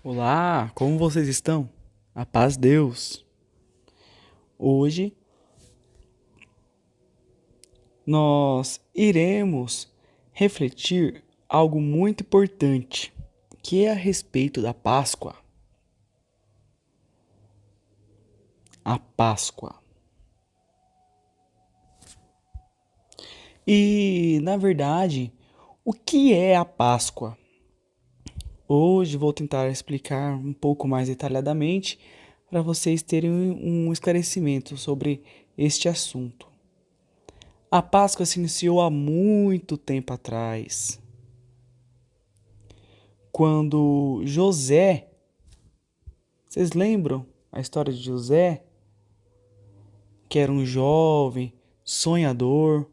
Olá, como vocês estão? A paz de Deus. Hoje nós iremos refletir algo muito importante, que é a respeito da Páscoa. A Páscoa. E, na verdade, o que é a Páscoa? Hoje vou tentar explicar um pouco mais detalhadamente para vocês terem um esclarecimento sobre este assunto. A Páscoa se iniciou há muito tempo atrás, quando José, vocês lembram a história de José, que era um jovem sonhador,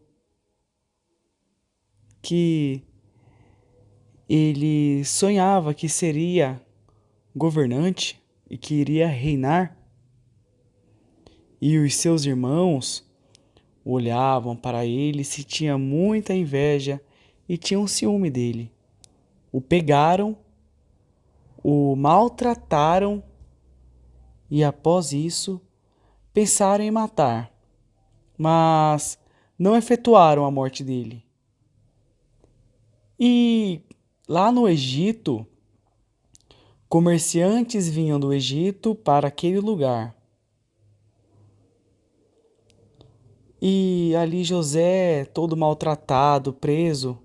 que ele sonhava que seria governante e que iria reinar, e os seus irmãos olhavam para ele, se tinha muita inveja e tinham ciúme dele. O pegaram, o maltrataram e após isso pensaram em matar, mas não efetuaram a morte dele. E lá no Egito, comerciantes vinham do Egito para aquele lugar. E ali José, todo maltratado, preso,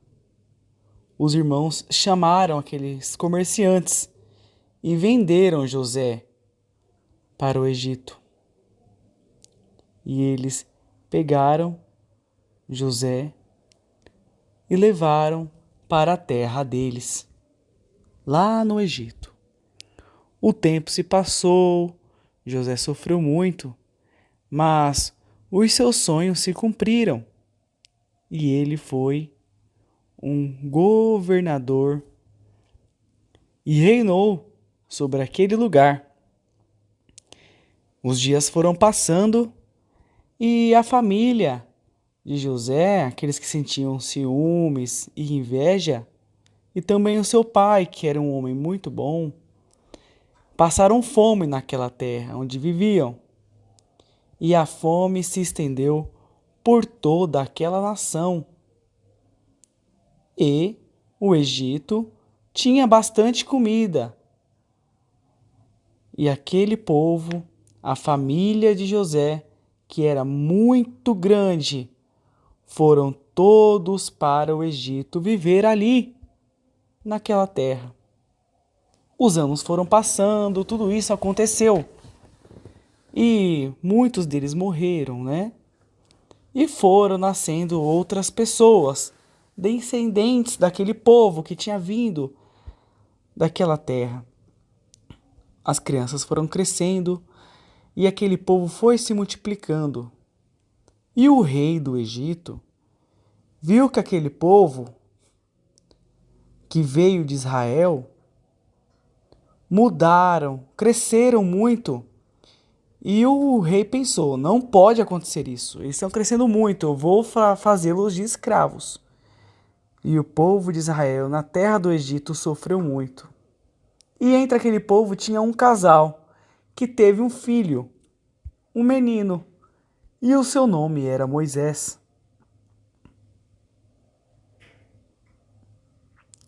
os irmãos chamaram aqueles comerciantes e venderam José para o Egito. E eles pegaram José e levaram para a terra deles, lá no Egito. O tempo se passou, José sofreu muito, mas os seus sonhos se cumpriram e ele foi um governador e reinou sobre aquele lugar. Os dias foram passando e a família de José, aqueles que sentiam ciúmes e inveja, e também o seu pai, que era um homem muito bom, passaram fome naquela terra onde viviam. E a fome se estendeu por toda aquela nação. E o Egito tinha bastante comida. E aquele povo, a família de José, que era muito grande, foram todos para o Egito viver ali, naquela terra. Os anos foram passando, tudo isso aconteceu. E muitos deles morreram, né? E foram nascendo outras pessoas, descendentes daquele povo que tinha vindo daquela terra. As crianças foram crescendo e aquele povo foi se multiplicando. E o rei do Egito viu que aquele povo que veio de Israel mudaram, cresceram muito. E o rei pensou: não pode acontecer isso, eles estão crescendo muito, eu vou fazê-los de escravos. E o povo de Israel na terra do Egito sofreu muito. E entre aquele povo tinha um casal que teve um filho, um menino, e o seu nome era Moisés.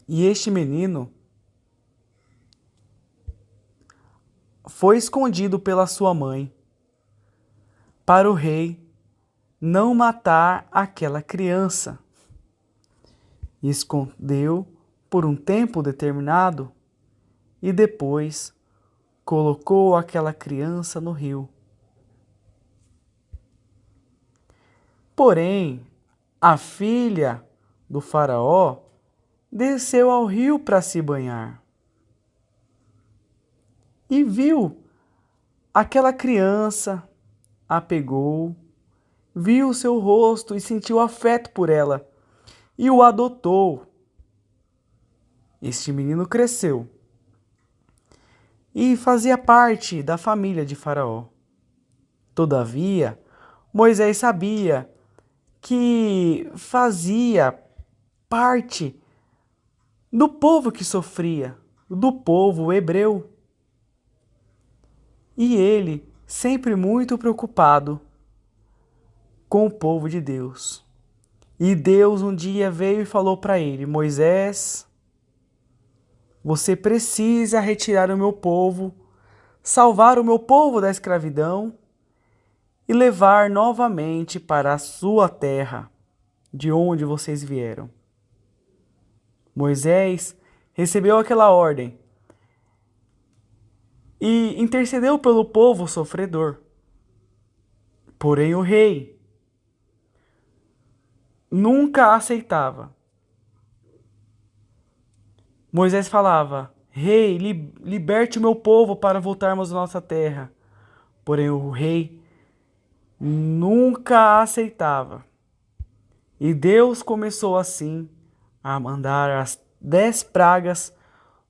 E este menino foi escondido pela sua mãe para o rei não matar aquela criança. E escondeu por um tempo determinado e depois colocou aquela criança no rio. Porém, a filha do faraó desceu ao rio para se banhar e viu aquela criança, a pegou, viu o seu rosto e sentiu afeto por ela e o adotou. Este menino cresceu e fazia parte da família de Faraó. Todavia, Moisés sabia que fazia parte do povo que sofria, do povo hebreu. E ele, sempre muito preocupado com o povo de Deus. E Deus um dia veio e falou para ele: Moisés, você precisa retirar o meu povo, salvar o meu povo da escravidão e levar novamente para a sua terra, de onde vocês vieram. Moisés recebeu aquela ordem e intercedeu pelo povo sofredor. Porém, o rei nunca aceitava. Moisés falava: Rei, liberte o meu povo para voltarmos à nossa terra. Porém, o rei nunca aceitava. E Deus começou assim a mandar as 10 pragas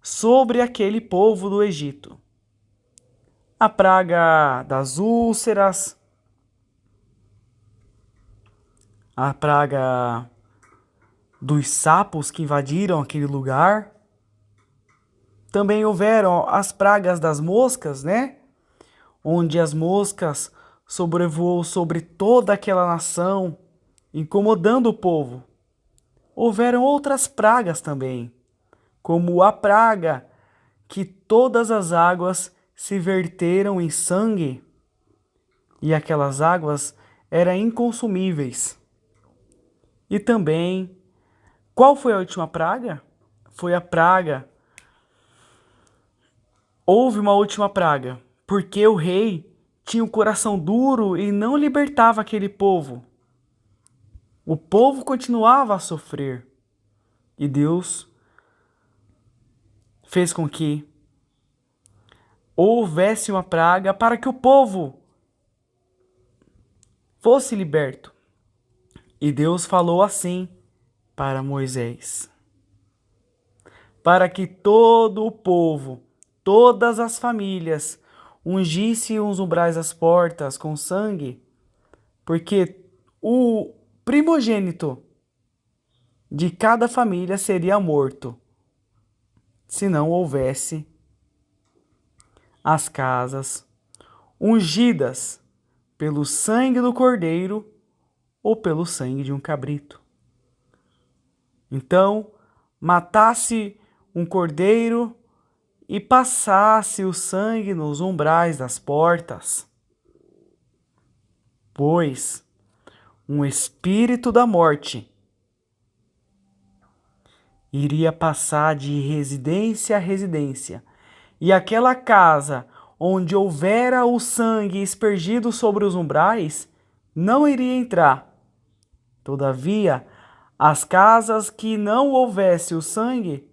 sobre aquele povo do Egito. A praga das úlceras, a praga dos sapos que invadiram aquele lugar. Também houveram as pragas das moscas, né? Onde as moscas sobrevoou sobre toda aquela nação, incomodando o povo. Houveram outras pragas também, como a praga que todas as águas se verteram em sangue e aquelas águas eram inconsumíveis. E também, qual foi a última praga? Foi a praga. Houve uma última praga, porque o rei tinha um coração duro e não libertava aquele povo. O povo continuava a sofrer. E Deus fez com que houvesse uma praga para que o povo fosse liberto. E Deus falou assim para Moisés: para que todo o povo, todas as famílias, ungissem os umbrais das portas com sangue, porque o primogênito de cada família seria morto, se não houvesse as casas ungidas pelo sangue do cordeiro ou pelo sangue de um cabrito. Então, matasse um cordeiro e passasse o sangue nos umbrais das portas, pois um espírito da morte iria passar de residência a residência, e aquela casa onde houvera o sangue aspergido sobre os umbrais não iria entrar. Todavia, as casas que não houvesse o sangue,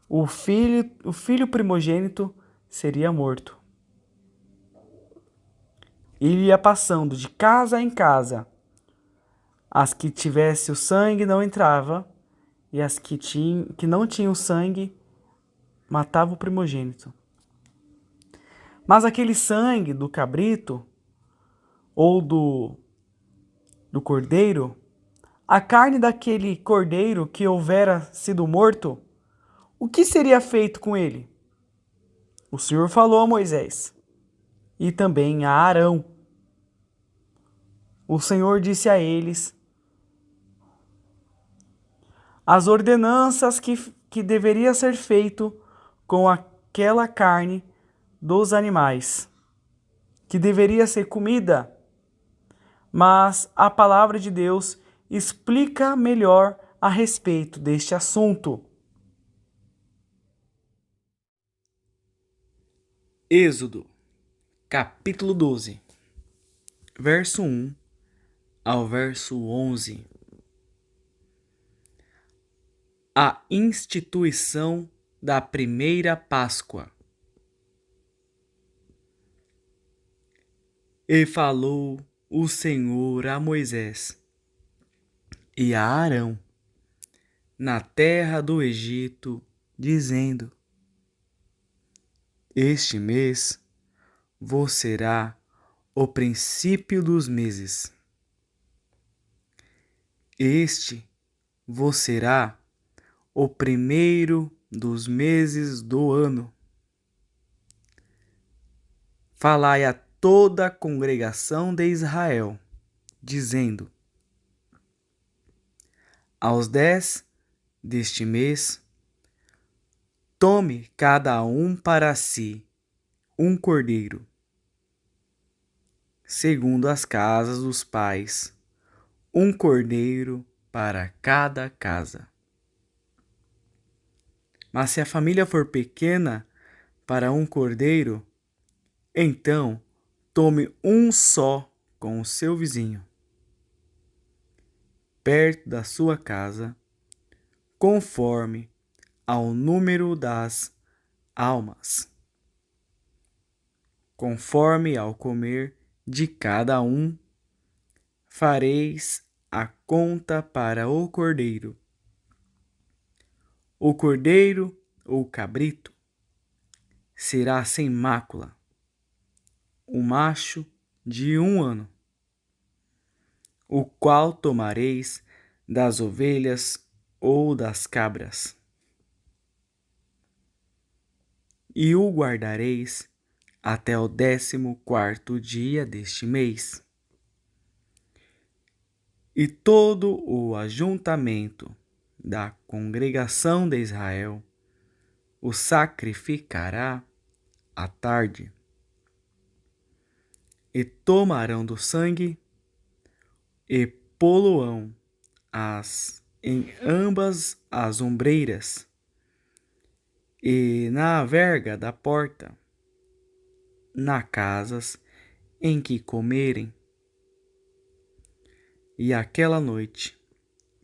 o filho primogênito seria morto. Ele ia passando de casa em casa. As que tivesse o sangue não entrava, e as que não tinham sangue matava o primogênito. Mas aquele sangue do cabrito ou do cordeiro, a carne daquele cordeiro que houvera sido morto, o que seria feito com ele? O Senhor falou a Moisés e também a Arão. O Senhor disse a eles as ordenanças que deveria ser feito com aquela carne dos animais, que deveria ser comida. Mas a palavra de Deus explica melhor a respeito deste assunto. Êxodo, capítulo 12, verso 1 ao verso 11. A instituição da primeira Páscoa. E falou o Senhor a Moisés e a Arão na terra do Egito, dizendo: este mês vos será o princípio dos meses. Este vos será o primeiro dos meses do ano. Falai a toda a congregação de Israel, dizendo: aos 10 deste mês, tome cada um para si um cordeiro, segundo as casas dos pais, um cordeiro para cada casa. Mas se a família for pequena para um cordeiro, então tome um só com o seu vizinho, perto da sua casa, conforme ao número das almas, conforme ao comer de cada um, fareis a conta para o cordeiro. O cordeiro ou cabrito será sem mácula, o macho de 1 ano, o qual tomareis das ovelhas ou das cabras, e o guardareis até o 14º dia deste mês. E todo o ajuntamento da congregação de Israel o sacrificará à tarde. E tomarão do sangue e pô-lo-ão em ambas as ombreiras e na verga da porta, nas casas em que comerem. E aquela noite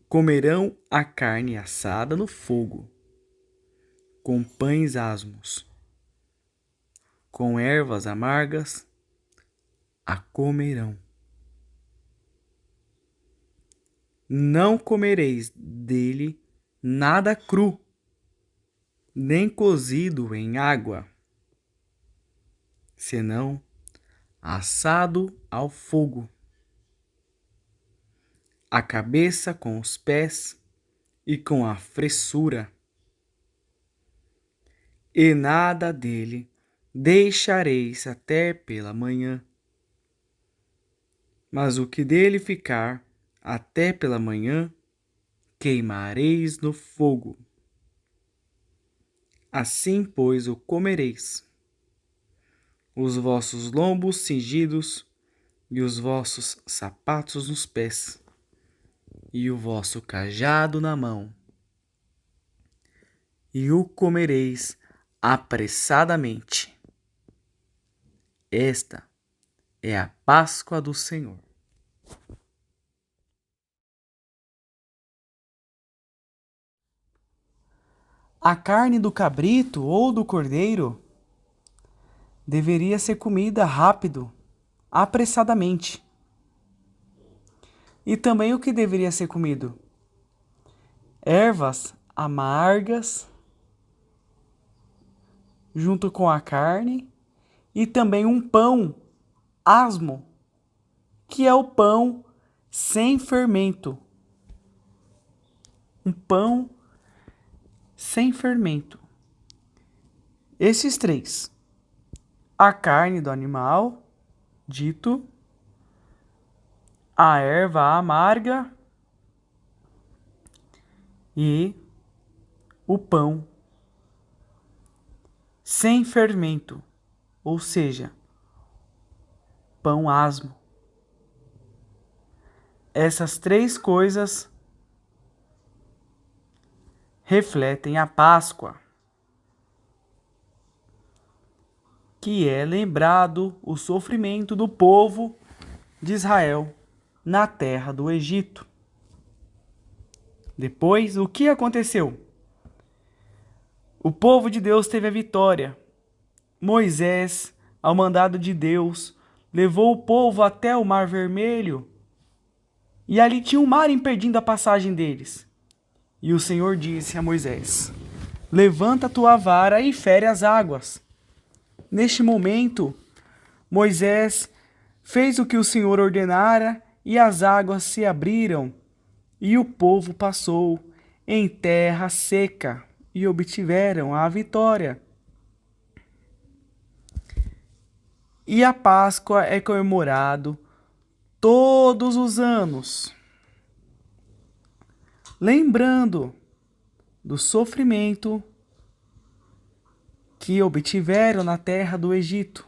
comerão a carne assada no fogo, com pães asmos, com ervas amargas a comerão. Não comereis dele nada cru, nem cozido em água, senão assado ao fogo, a cabeça com os pés e com a fressura, e nada dele deixareis até pela manhã. Mas o que dele ficar até pela manhã, queimareis no fogo. Assim, pois, o comereis, os vossos lombos cingidos, e os vossos sapatos nos pés, e o vosso cajado na mão, e o comereis apressadamente. Esta é a Páscoa do Senhor. A carne do cabrito ou do cordeiro deveria ser comida rápido, apressadamente. E também o que deveria ser comido? Ervas amargas junto com a carne e também um pão asmo, que é o pão sem fermento. Um pão sem fermento. Esses 3. A carne do animal, dito, a erva amarga e o pão sem fermento, ou seja, pão asmo. Essas 3 coisas refletem a Páscoa, que é lembrado o sofrimento do povo de Israel na terra do Egito. Depois, o que aconteceu? O povo de Deus teve a vitória. Moisés, ao mandado de Deus, levou o povo até o Mar Vermelho, e ali tinha um mar impedindo a passagem deles. E o Senhor disse a Moisés: levanta a tua vara e fere as águas. Neste momento, Moisés fez o que o Senhor ordenara, e as águas se abriram, e o povo passou em terra seca, e obtiveram a vitória. E a Páscoa é comemorado todos os anos, lembrando do sofrimento que obtiveram na terra do Egito.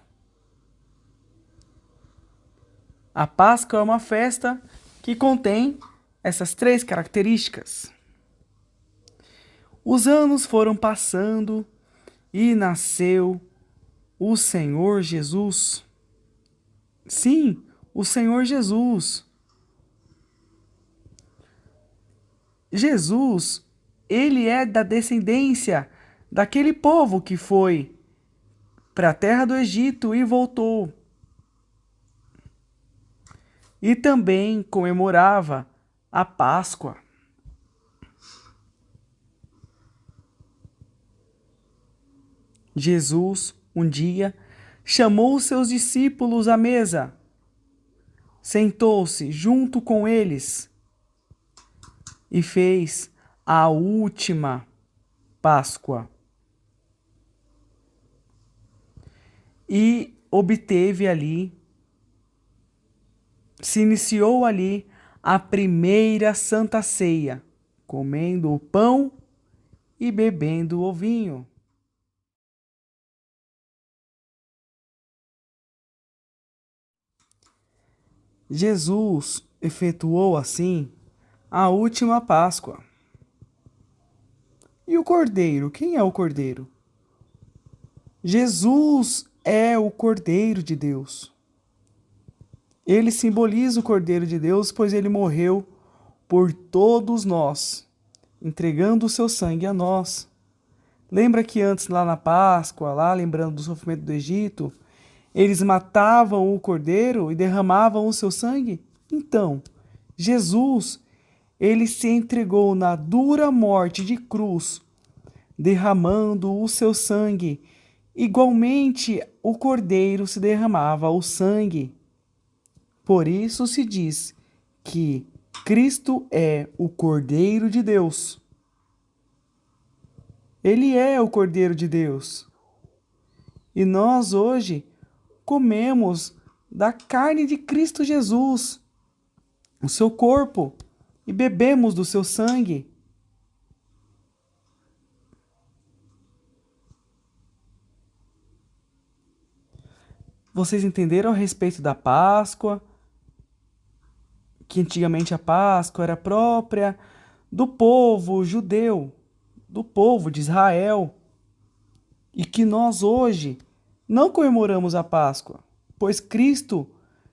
A Páscoa é uma festa que contém essas três características. Os anos foram passando e nasceu o Senhor Jesus. Sim, o Senhor Jesus. Jesus, ele é da descendência daquele povo que foi para a terra do Egito e voltou. E também comemorava a Páscoa. Jesus, um dia, chamou os seus discípulos à mesa, sentou-se junto com eles e fez a última Páscoa. E obteve ali, se iniciou ali a primeira Santa Ceia, comendo o pão e bebendo o vinho. Jesus efetuou assim a última Páscoa. E o Cordeiro? Quem é o Cordeiro? Jesus é o Cordeiro de Deus. Ele simboliza o Cordeiro de Deus, pois ele morreu por todos nós, entregando o seu sangue a nós. Lembra que antes, lá na Páscoa, lá lembrando do sofrimento do Egito, eles matavam o cordeiro e derramavam o seu sangue? Então, Jesus, ele se entregou na dura morte de cruz, derramando o seu sangue. Igualmente, o cordeiro se derramava o sangue. Por isso se diz que Cristo é o Cordeiro de Deus. Ele é o Cordeiro de Deus. E nós hoje comemos da carne de Cristo Jesus, o seu corpo, e bebemos do seu sangue. Vocês entenderam a respeito da Páscoa? Que antigamente a Páscoa era própria do povo judeu, do povo de Israel, e que nós hoje não comemoramos a Páscoa, pois Cristo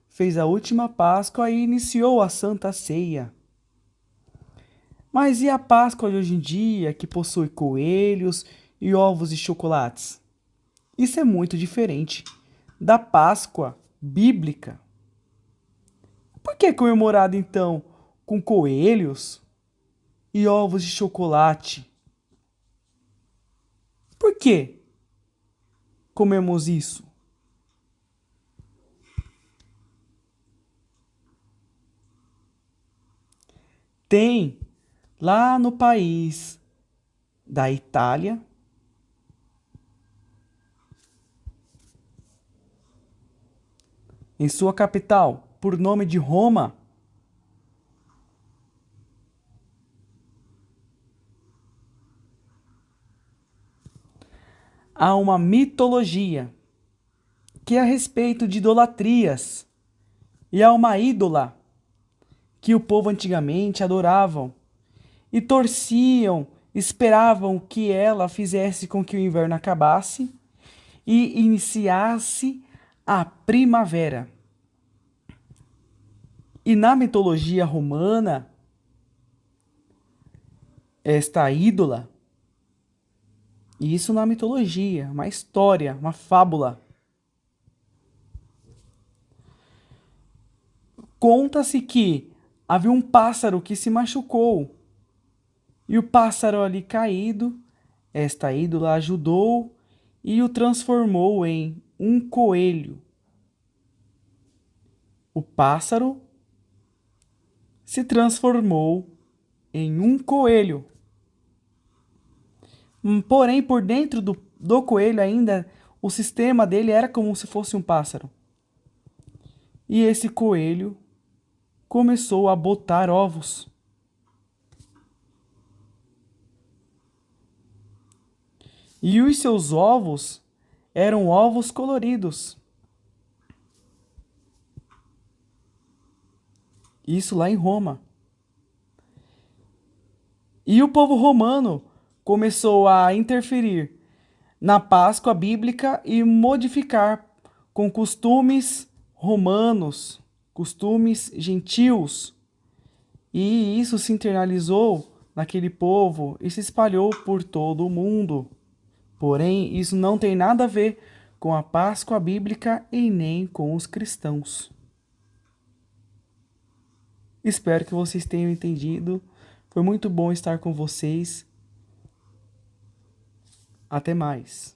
fez a última Páscoa e iniciou a Santa Ceia. Mas e a Páscoa de hoje em dia, que possui coelhos e ovos e chocolates? Isso é muito diferente da Páscoa bíblica. Por que é comemorado então com coelhos e ovos de chocolate? Por que comemos isso? Tem lá no país da Itália, em sua capital, por nome de Roma, há uma mitologia que é a respeito de idolatrias. E há uma ídola que o povo antigamente adoravam e torciam, esperavam que ela fizesse com que o inverno acabasse e iniciasse a primavera. E na mitologia romana, esta ídola, e isso na mitologia, uma história, uma fábula, conta-se que havia um pássaro que se machucou e o pássaro ali caído, esta ídola ajudou e o transformou em um coelho. O pássaro se transformou em um coelho. Porém, por dentro do coelho ainda, o sistema dele era como se fosse um pássaro. E esse coelho começou a botar ovos. E os seus ovos eram ovos coloridos. Isso lá em Roma. E o povo romano começou a interferir na Páscoa bíblica e modificar com costumes romanos, costumes gentios. E isso se internalizou naquele povo e se espalhou por todo o mundo. Porém, isso não tem nada a ver com a Páscoa bíblica e nem com os cristãos. Espero que vocês tenham entendido. Foi muito bom estar com vocês. Até mais.